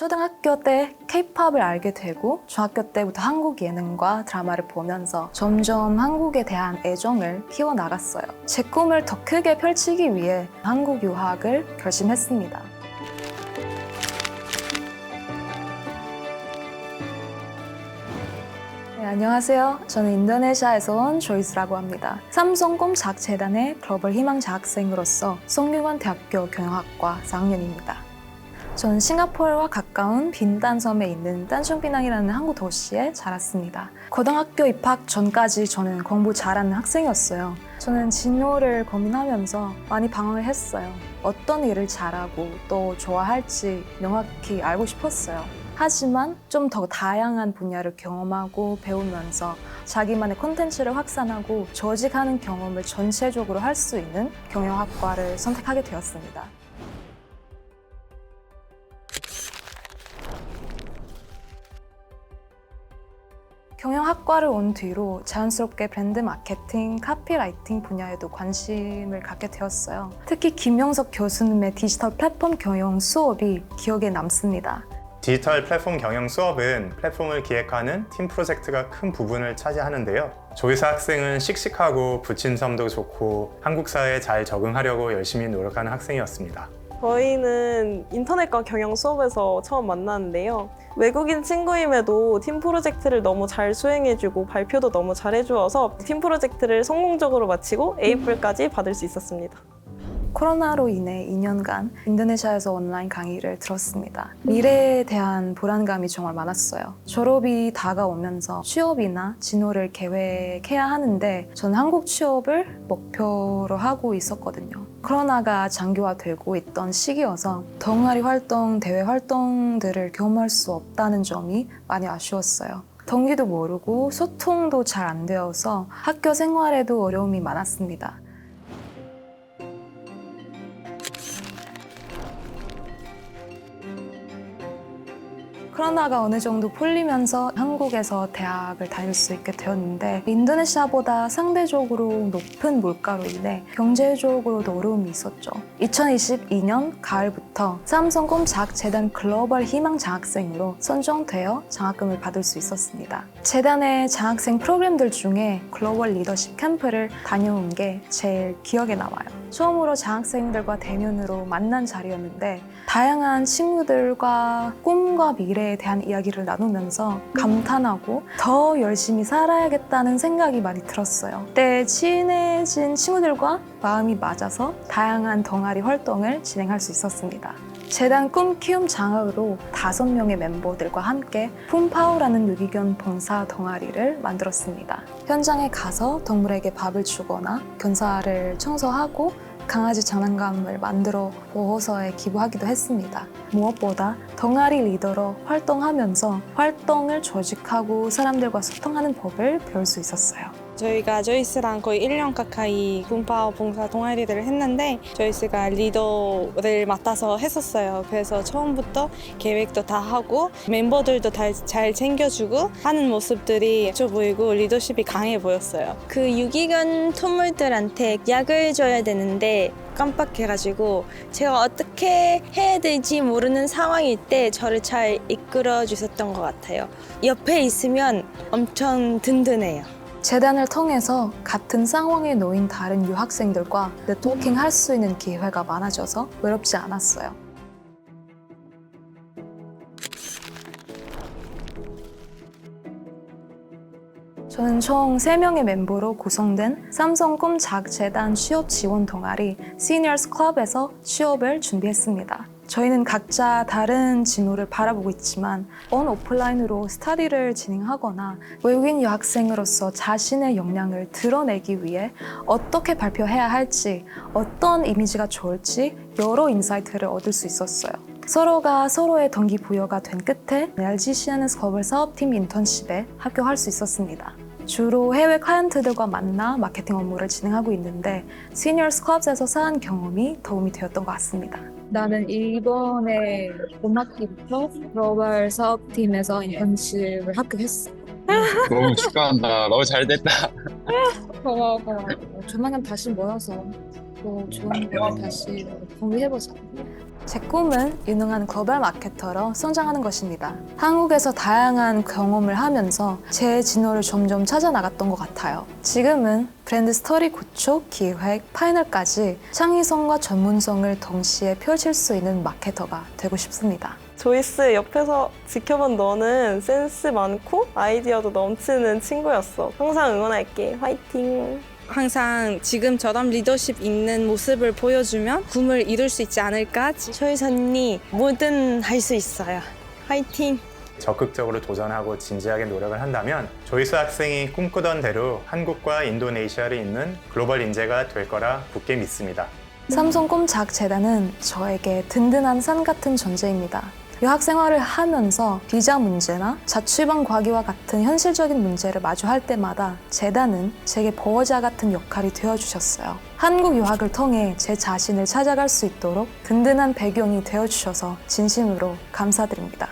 초등학교 때 K-팝을 알게 되고 중학교 때부터 한국 예능과 드라마를 보면서 점점 한국에 대한 애정을 키워나갔어요. 제 꿈을 더 크게 펼치기 위해 한국 유학을 결심했습니다. 네, 안녕하세요. 저는 인도네시아에서 온 조이스라고 합니다. 삼성공작재단의 글로벌 희망자 학생으로서 송유관 대학교 경영학과 4학년입니다. 저는 싱가포르와 가까운 빈딴섬에 있는 딴숑피낭이라는 항구 도시에 자랐습니다. 고등학교 입학 전까지 저는 공부 잘하는 학생이었어요. 저는 진로를 고민하면서 많이 방황을 했어요. 어떤 일을 잘하고 또 좋아할지 명확히 알고 싶었어요. 하지만 좀 더 다양한 분야를 경험하고 배우면서 자기만의 콘텐츠를 확산하고 조직하는 경험을 전체적으로 할 수 있는 경영학과를 선택하게 되었습니다. 경영학과를 온 뒤로 자연스럽게 브랜드 마케팅, 카피라이팅 분야에도 관심을 갖게 되었어요. 특히 김영석 교수님의 디지털 플랫폼 경영 수업이 기억에 남습니다. 디지털 플랫폼 경영 수업은 플랫폼을 기획하는 팀 프로젝트가 큰 부분을 차지하는데요. 조이사 학생은 씩씩하고 부친섬도 좋고 한국 사회에 잘 적응하려고 열심히 노력하는 학생이었습니다. 저희는 인터넷과 경영 수업에서 처음 만났는데요. 외국인 친구임에도 팀 프로젝트를 너무 잘 수행해주고 발표도 너무 잘해주어서 팀 프로젝트를 성공적으로 마치고 A뿔까지 받을 수 있었습니다. 코로나로 인해 2년간 인도네시아에서 온라인 강의를 들었습니다. 미래에 대한 불안감이 정말 많았어요. 졸업이 다가오면서 취업이나 진로를 계획해야 하는데 저는 한국 취업을 목표로 하고 있었거든요. 코로나가 장기화되고 있던 시기여서 동아리 활동, 대외 활동들을 경험할 수 없다는 점이 많이 아쉬웠어요. 동기도 모르고 소통도 잘 안 되어서 학교 생활에도 어려움이 많았습니다. 코로나가 어느 정도 풀리면서 한국에서 대학을 다닐 수 있게 되었는데 인도네시아보다 상대적으로 높은 물가로 인해 경제적으로도 어려움이 있었죠. 2022년 가을부터 삼성공작재단 글로벌 희망 장학생으로 선정되어 장학금을 받을 수 있었습니다. 재단의 장학생 프로그램들 중에 글로벌 리더십 캠프를 다녀온 게 제일 기억에 남아요. 처음으로 장학생들과 대면으로 만난 자리였는데 다양한 친구들과 꿈과 미래에 대한 이야기를 나누면서 감탄하고 더 열심히 살아야겠다는 생각이 많이 들었어요. 그때 친해진 친구들과 마음이 맞아서 다양한 동아리 활동을 진행할 수 있었습니다. 재단 꿈키움 장학으로 5명의 멤버들과 함께 품파오라는 유기견 봉사 동아리를 만들었습니다. 현장에 가서 동물에게 밥을 주거나 견사를 청소하고 강아지 장난감을 만들어 보호소에 기부하기도 했습니다. 무엇보다 동아리 리더로 활동하면서 활동을 조직하고 사람들과 소통하는 법을 배울 수 있었어요. 저희가 조이스랑 거의 1년 가까이 붐파오 봉사 동아리들을 했는데 조이스가 리더를 맡아서 했었어요. 그래서 처음부터 계획도 다 하고 멤버들도 잘 챙겨주고 하는 모습들이 좋아 보이고 리더십이 강해 보였어요. 그 유기견 동물들한테 약을 줘야 되는데 깜빡해가지고 제가 어떻게 해야 될지 모르는 상황일 때 저를 잘 이끌어 주셨던 것 같아요. 옆에 있으면 엄청 든든해요. 재단을 통해서 같은 상황에 놓인 다른 유학생들과 네트워킹 할 수 있는 기회가 많아져서 외롭지 않았어요. 저는 총 3명의 멤버로 구성된 삼성공작재단 취업 지원 동아리 시니어스 클럽에서 취업을 준비했습니다. 저희는 각자 다른 진로를 바라보고 있지만 오프라인으로 스터디를 진행하거나 외국인 유학생으로서 자신의 역량을 드러내기 위해 어떻게 발표해야 할지, 어떤 이미지가 좋을지 여러 인사이트를 얻을 수 있었어요. 서로가 서로의 동기부여가 된 끝에 LGCN은 글로벌 사업팀 인턴십에 합격할 수 있었습니다. 주로 해외 클라이언트들과 만나 마케팅 업무를 진행하고 있는데 시니어스 클럽에서 쌓은 경험이 도움이 되었던 것 같습니다. 나는 이번에 봄학기부터 글로벌 사업팀에서 인턴십을 합격했어. 너무 축하한다. 너무 잘 됐다. 고마워. 조만간 다시 모여서 또 좋은 걸 다시 공유해보자. 제 꿈은 유능한 글로벌 마케터로 성장하는 것입니다. 한국에서 다양한 경험을 하면서 제 진로를 점점 찾아 나갔던 것 같아요. 지금은 브랜드 스토리 구축, 기획, 파이널까지 창의성과 전문성을 동시에 펼칠 수 있는 마케터가 되고 싶습니다. 조이스, 옆에서 지켜본 너는 센스 많고 아이디어도 넘치는 친구였어. 항상 응원할게. 화이팅! 항상 지금처럼 리더십 있는 모습을 보여주면 꿈을 이룰 수 있지 않을까? 조이스 언니 뭐든 할 수 있어요. 화이팅! 적극적으로 도전하고 진지하게 노력을 한다면 조이스 학생이 꿈꾸던 대로 한국과 인도네시아를 잇는 글로벌 인재가 될 거라 굳게 믿습니다. 삼성 꿈작재단은 저에게 든든한 산 같은 존재입니다. 유학 생활을 하면서 비자 문제나 자취방 과기와 같은 현실적인 문제를 마주할 때마다 재단은 제게 보호자 같은 역할이 되어주셨어요. 한국 유학을 통해 제 자신을 찾아갈 수 있도록 든든한 배경이 되어주셔서 진심으로 감사드립니다.